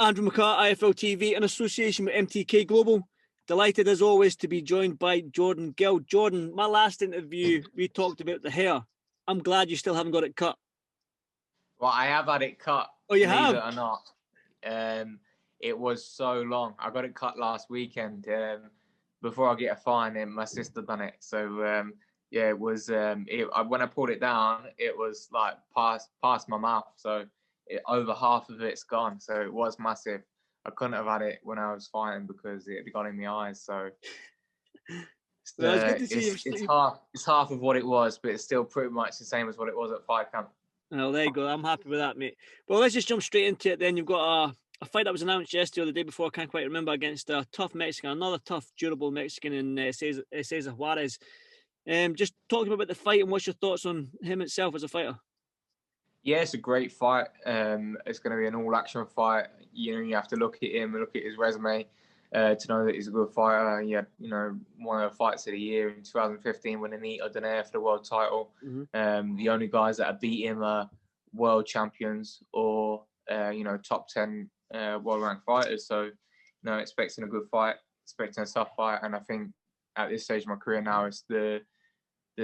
Andrew McCART, IFL TV, in association with MTK Global. Delighted as always to be joined by Jordan Gill. Jordan, my last interview, we talked about the hair. I'm glad you still haven't got it cut. Well, I have had it cut. Oh, you believe have? it or not. It was so long. I got it cut last weekend. Before I get a fine, and my sister done it. So yeah, it was. When I pulled it down, it was like past my mouth. So over half of it's gone. So it was massive. I couldn't have had it when I was fighting because it had gone in my eyes. So Well, it's good to see it's half of what it was, but it's still pretty much the same as what it was at fight camp. Well, there you go. I'm happy with that, mate. Well, let's just jump straight into it then. You've got a fight that was announced yesterday or the day before, I can't quite remember, against a tough Mexican, another tough, durable Mexican in Cesar Juarez. Just talking about the fight and what's your thoughts on him itself as a fighter? Yeah, it's a great fight. It's going to be an all-action fight. You have to look at him and look at his resume to know that he's a good fighter. He had, one of the fights of the year in 2015 winning the Ito Donaire for the world title. Mm-hmm. The only guys that have beat him are world champions or, top 10 world-ranked fighters. So, expecting a good fight, expecting a tough fight. And I think at this stage of my career now, it's the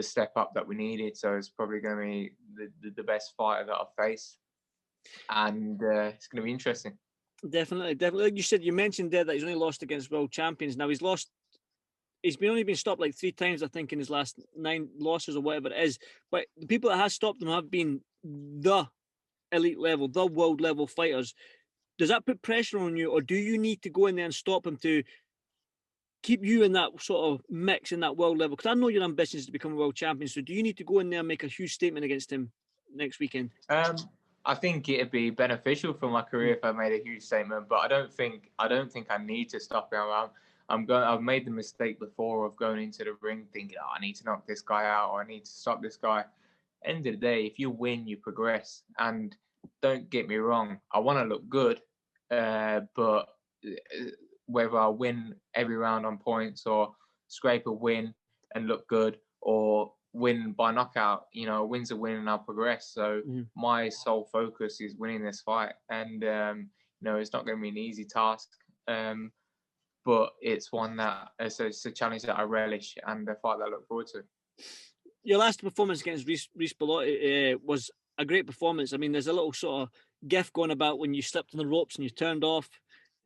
step up that we needed. So it's probably going to be the best fighter that I've faced. And it's going to be interesting. Definitely. Like you mentioned there that he's only lost against world champions. Now he's only been stopped like 3 times, I think, in his last 9 losses or whatever it is. But the people that have stopped him have been the elite level, the world level fighters. Does that put pressure on you, or do you need to go in there and stop him to keep you in that sort of mix in that world level? Because I know your ambition is to become a world champion. So do you need to go in there and make a huge statement against him next weekend? I think it'd be beneficial for my career if I made a huge statement, but I don't think I need to stop him. I've made the mistake before of going into the ring thinking, I need to knock this guy out or I need to stop this guy. End of the day, if you win, you progress. And don't get me wrong, I want to look good, but whether I win every round on points or scrape a win and look good or win by knockout, win's a win and I'll progress. So my sole focus is winning this fight. And, it's not going to be an easy task, but it's one that it's a challenge that I relish and a fight that I look forward to. Your last performance against Reece Bellotti was a great performance. I mean, there's a little sort of gif going about when you slipped on the ropes and you turned off.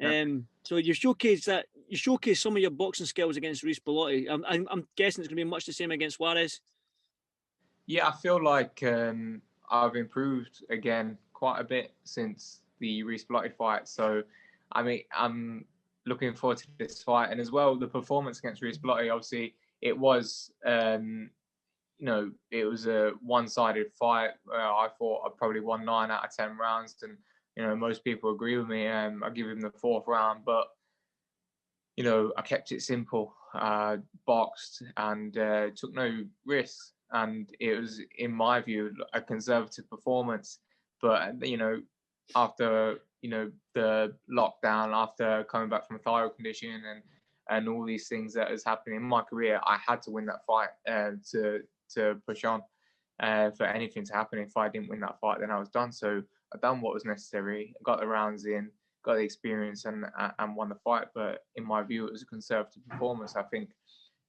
So you showcase some of your boxing skills against Reece Bellotti. I'm guessing it's going to be much the same against Juarez. Yeah, I feel like I've improved again quite a bit since the Reece Bellotti fight. So, I mean, I'm looking forward to this fight. And as well, the performance against Reece Bellotti, obviously, it was, it was a one-sided fight. I thought I probably won 9 out of 10 rounds. And, most people agree with me. I give him the 4th round. But, I kept it simple, boxed and took no risks. And it was, in my view, a conservative performance. But, after, the lockdown, after coming back from a thyroid condition and all these things that has happened in my career, I had to win that fight to push on for anything to happen. If I didn't win that fight, then I was done. So I done what was necessary, got the rounds in, got the experience and won the fight. But in my view, it was a conservative performance. I think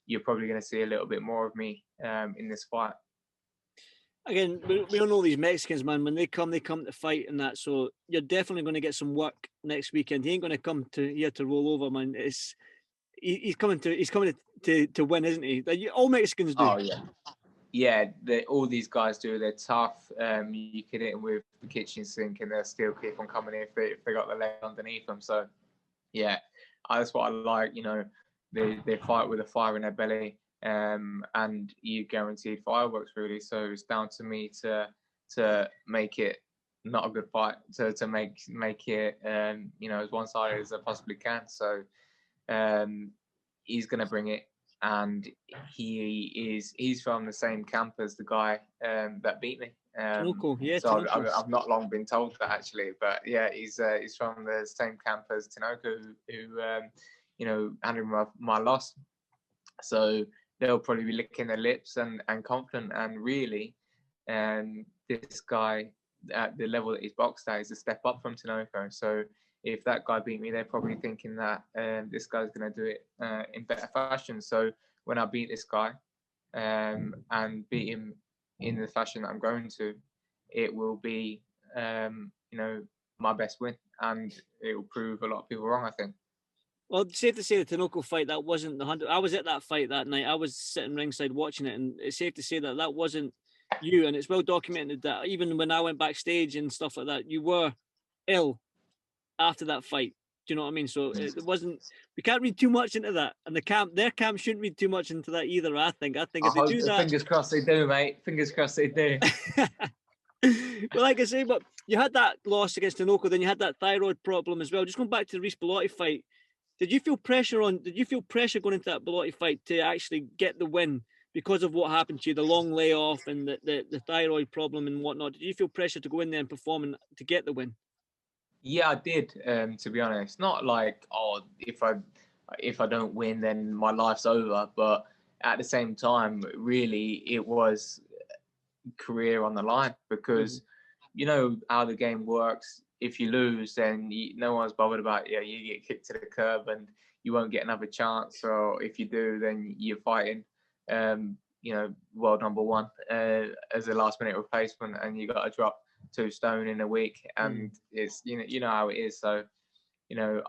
you're probably going to see a little bit more of me in this fight. Again, we all know these Mexicans, man. When they come to fight and that. So you're definitely going to get some work next weekend. He ain't going to come to here to roll over, man. He's coming to win, isn't he? All Mexicans do. Oh yeah. All these guys do. They're tough. You can hit them with the kitchen sink, and they'll still keep on coming if they got the leg underneath them. So yeah, that's what I like. They fight with a fire in their belly. And you guaranteed fireworks really. So it's down to me to make it not a good fight, to make it as one-sided as I possibly can. So he's gonna bring it, and he's from the same camp as the guy that beat me. Local, yeah. So I've not long been told that actually, but yeah, he's from the same camp as Tinoco, who handed my loss. So they'll probably be licking their lips and confident. And really, this guy at the level that he's boxed at is a step up from Tinoco. So if that guy beat me, they're probably thinking that this guy's going to do it in better fashion. So when I beat this guy and beat him in the fashion that I'm going to, it will be, my best win, and it will prove a lot of people wrong, I think. Well, it's safe to say the Tinoco fight, that wasn't the 100. I was at that fight that night. I was sitting ringside watching it, and it's safe to say that that wasn't you. And it's well documented that even when I went backstage and stuff like that, you were ill after that fight. Do you know what I mean? So it wasn't. We can't read too much into that, and their camp shouldn't read too much into that either. I think if they do that, fingers crossed they do, mate. Fingers crossed they do. Well, like I say, but you had that loss against Tinoco, then you had that thyroid problem as well. Just going back to the Reece Bellotti fight. Did you feel pressure going into that Bellotti fight to actually get the win because of what happened to you, the long layoff and the thyroid problem and whatnot? Did you feel pressure to go in there and perform and to get the win? Yeah, I did. To be honest, not like, oh, if I don't win, then my life's over. But at the same time, really, it was career on the line, because you know how the game works. If you lose, then no one's bothered about you get kicked to the curb and you won't get another chance. Or if you do, then you're fighting, world number one as a last minute replacement, and you got to drop 2 stone in a week, and it's you know how it is. So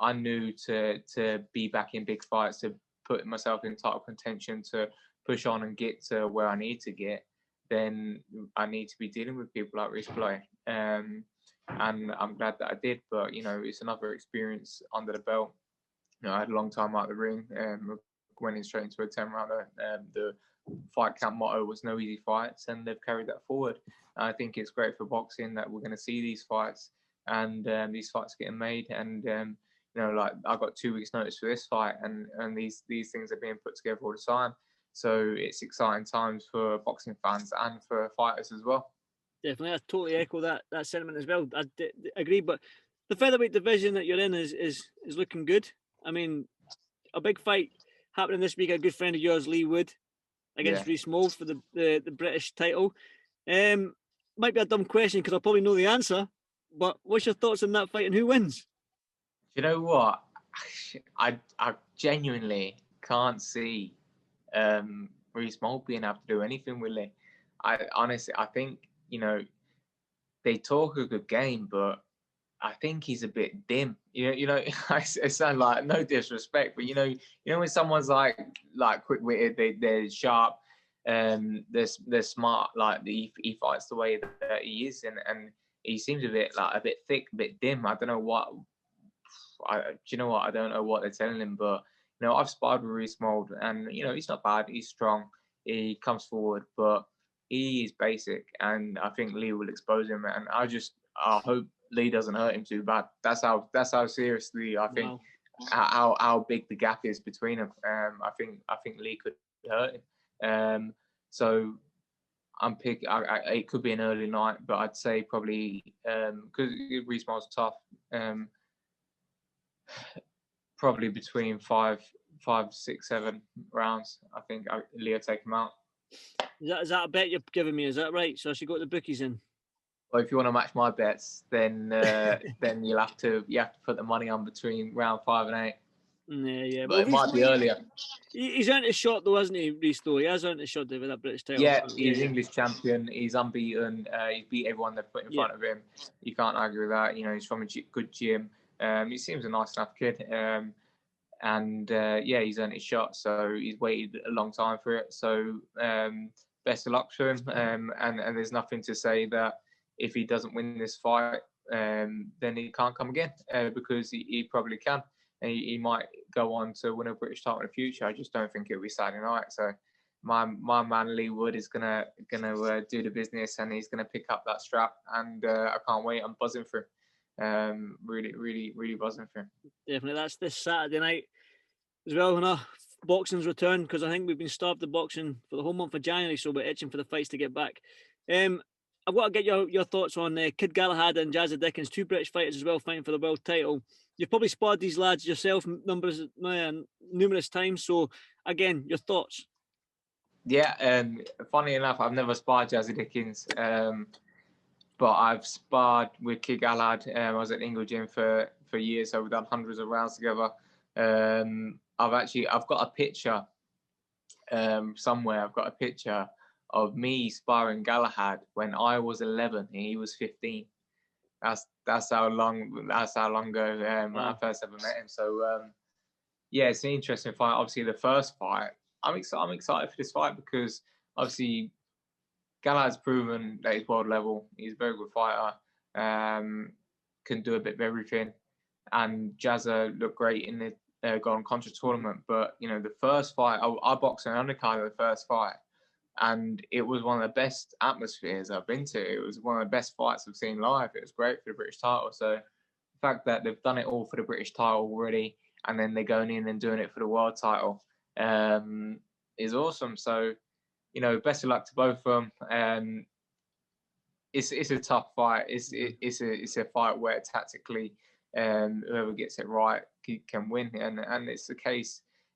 I knew to be back in big fights, to put myself in title contention, to push on and get to where I need to get, then I need to be dealing with people like Reece Bellotti. And I'm glad that I did. But it's another experience under the belt. I had a long time out of the ring, went in straight into a 10-rounder. The fight camp motto was no easy fights, and they've carried that forward. I think it's great for boxing that we're going to see these fights, and these fights getting made. And like I got 2 weeks notice for this fight, and these things are being put together all the time. So it's exciting times for boxing fans and for fighters as well. Definitely, I totally echo that sentiment as well. I agree, but the featherweight division that you're in is looking good. I mean, a big fight happening this week. A good friend of yours, Leigh Wood, against Reece Mould for the British title. Might be a dumb question because I'll probably know the answer, but what's your thoughts on that fight and who wins? You know what? I genuinely can't see Reece Mould being able to do anything with Leigh. I think they talk a good game, but I think he's a bit dim. It sounds like no disrespect, but when someone's like quick-witted, they're sharp, they're smart. Like he fights the way that he is, and he seems a bit thick, a bit dim. I don't know what. Do you know what? I don't know what they're telling him, but I've sparred with Reece Mould, and he's not bad. He's strong. He comes forward, but he is basic, and I think Leigh will expose him. And I hope Leigh doesn't hurt him too bad. That's how seriously I think how big the gap is between them. I think Leigh could hurt him. So I'm picking. It could be an early night, but I'd say probably because Reece Mould's tough. Probably between 5, 6, 7 rounds. I think Leigh will take him out. Is that a bet you're giving me? Is that right? So I should go to the bookies in. Well, if you want to match my bets, then then you have to put the money on between round 5 and 8. Yeah. But it might be earlier. He's earned his shot though, hasn't he, Reece? Though he has earned his shot with that British title. Yeah, he's English champion. He's unbeaten. He's beat everyone they've put in front of him. You can't argue with that. He's from a good gym. He seems a nice enough kid. And he's earned his shot. So he's waited a long time for it. So best of luck to him. And there's nothing to say that if he doesn't win this fight, then he can't come again, because he probably can. And he might go on to win a British title in the future. I just don't think it'll be Saturday night. So my man Leigh Wood is gonna do the business, and he's gonna pick up that strap. And I can't wait. I'm buzzing for him. Really buzzing for him. Definitely, that's this Saturday night as well. When boxing's return, because I think we've been starved of boxing for the whole month of January, so we're itching for the fights to get back. I've got to get your thoughts on Kid Galahad and Jazza Dickens, 2 British fighters as well, fighting for the world title. You've probably sparred these lads yourself numerous times. So, again, your thoughts? Yeah, funny enough, I've never sparred Jazza Dickens, but I've sparred with Kid Galahad. I was at Ingle Gym for for years, so we've done hundreds of rounds together. I've got a picture somewhere. I've got a picture of me sparring Galahad when I was 11 and he was 15. That's how long ago I first ever met him. So yeah, it's an interesting fight. Obviously, the first fight, I'm excited for this fight because obviously Galahad's proven that he's world level. He's a very good fighter. Can do a bit of everything. And Jazza looked great in the Golden Contra tournament. But you know, the first fight, I boxed an undercard of the first fight, and it was one of the best atmospheres I've been to. It was one of the best fights I've seen live. It was great for the British title. So the fact that they've done it all for the British title already, and then they're going in and doing it for the world title, is awesome. So, you know, best of luck to both of them. It's a tough fight. It's a fight where tactically, whoever gets it right can win, and it's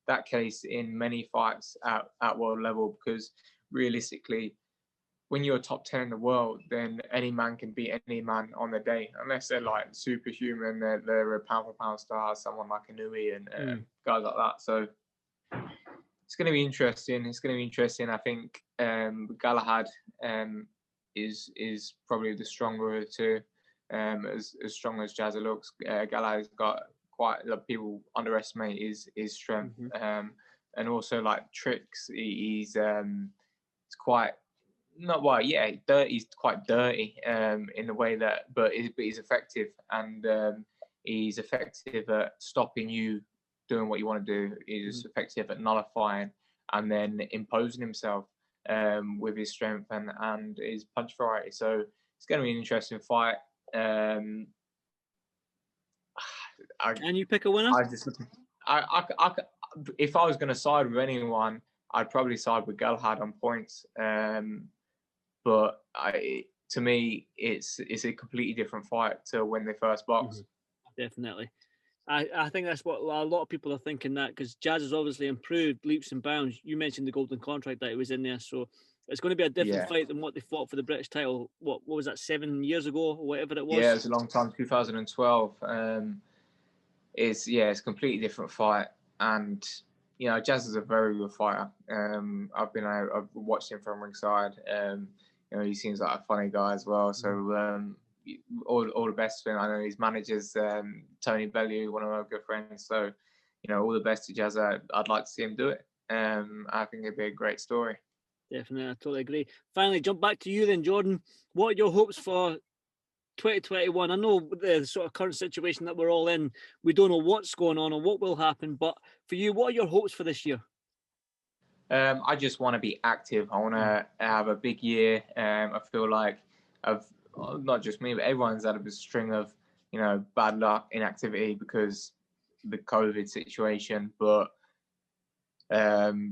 that case in many fights at world level, because realistically, when you're top 10 in the world, then any man can beat any man on the day, unless they're like superhuman. They're a pound for pound star, someone like Inui and guys like that. So it's going to be interesting. I think Galahad is probably the stronger of the two. As strong as Jazza looks, Galahad's got quite a lot of people underestimate his strength, and also like tricks. He's quite dirty. He's quite dirty in the way that, but he's effective, and he's effective at stopping you doing what you want to do. He's effective at nullifying and then imposing himself with his strength and his punch variety. So it's going to be an interesting fight. Can you pick a winner? If I was going to side with anyone, I'd probably side with Galahad on points. But to me, it's a completely different fight to when they first boxed. Definitely. I think that's what a lot of people are thinking, that because Jazz has obviously improved leaps and bounds. You mentioned the golden contract that he was in there, so it's going to be a different fight than what they fought for the British title. What was that, 7 years ago or whatever it was? Yeah, it was a long time, 2012. It's a completely different fight, and you know, Jazz is a very good fighter. I've watched him from ringside. You know, he seems like a funny guy as well. So all the best to him. I know his manager's Tony Bellew, one of my good friends. So you know, all the best to Jazz. I'd like to see him do it. I think it'd be a great story. Definitely, I totally agree. Finally, jump back to you then, Jordan. What are your hopes for 2021? I know the sort of current situation that we're all in, we don't know what's going on or what will happen, but for you, what are your hopes for this year? I just want to be active. I want to have a big year. I feel like not just me, but everyone's had a string of, you know, bad luck, inactivity because the COVID situation, but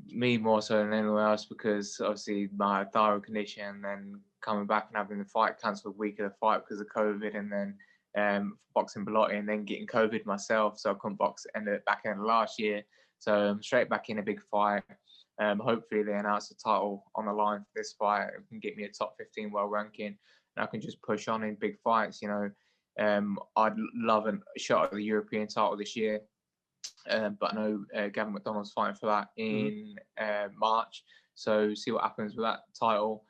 me more so than anyone else, because obviously my thyroid condition, and then coming back and having the fight cancelled a week of the fight because of COVID, and then boxing Belotti and then getting COVID myself, so I couldn't box back in last year. So I'm straight back in a big fight. Hopefully they announce the title on the line for this fight. It can get me a top 15 world ranking, and I can just push on in big fights. You know, I'd love a shot at the European title this year. But I know Gavin McDonald's fighting for that in March. So see what happens with that title.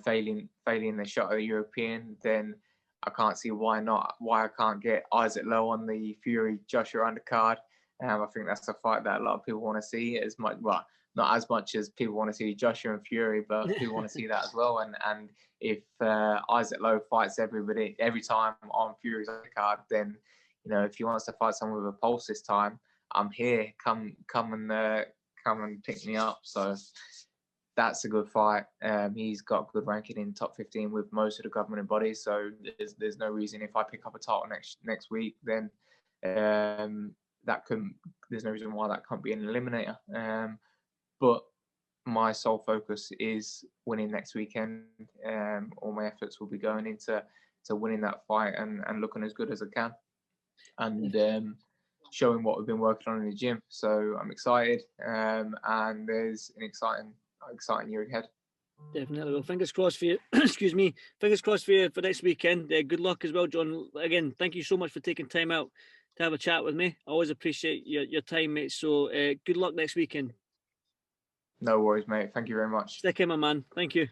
Failing the shot at the European, then I can't see why I can't get Isaac Lowe on the Fury Joshua undercard. I think that's a fight that a lot of people want to see as much. Well, not as much as people want to see Joshua and Fury, but people want to see that as well. And if Isaac Lowe fights everybody every time on Fury's undercard, then you know, if he wants to fight someone with a pulse this time, I'm here. Come and pick me up. So that's a good fight. He's got good ranking in top 15 with most of the governing bodies. So there's no reason if I pick up a title next week, then there's no reason why that can't be an eliminator. But my sole focus is winning next weekend. All my efforts will be going into winning that fight and looking as good as I can. And showing what we've been working on in the gym. So I'm excited, and there's an exciting year ahead. Definitely. Well, fingers crossed for you. Excuse me. Fingers crossed for you for next weekend. Good luck as well, John. Again, thank you so much for taking time out to have a chat with me. I always appreciate your time, mate. So good luck next weekend. No worries, mate. Thank you very much. Stick in, my man. Thank you.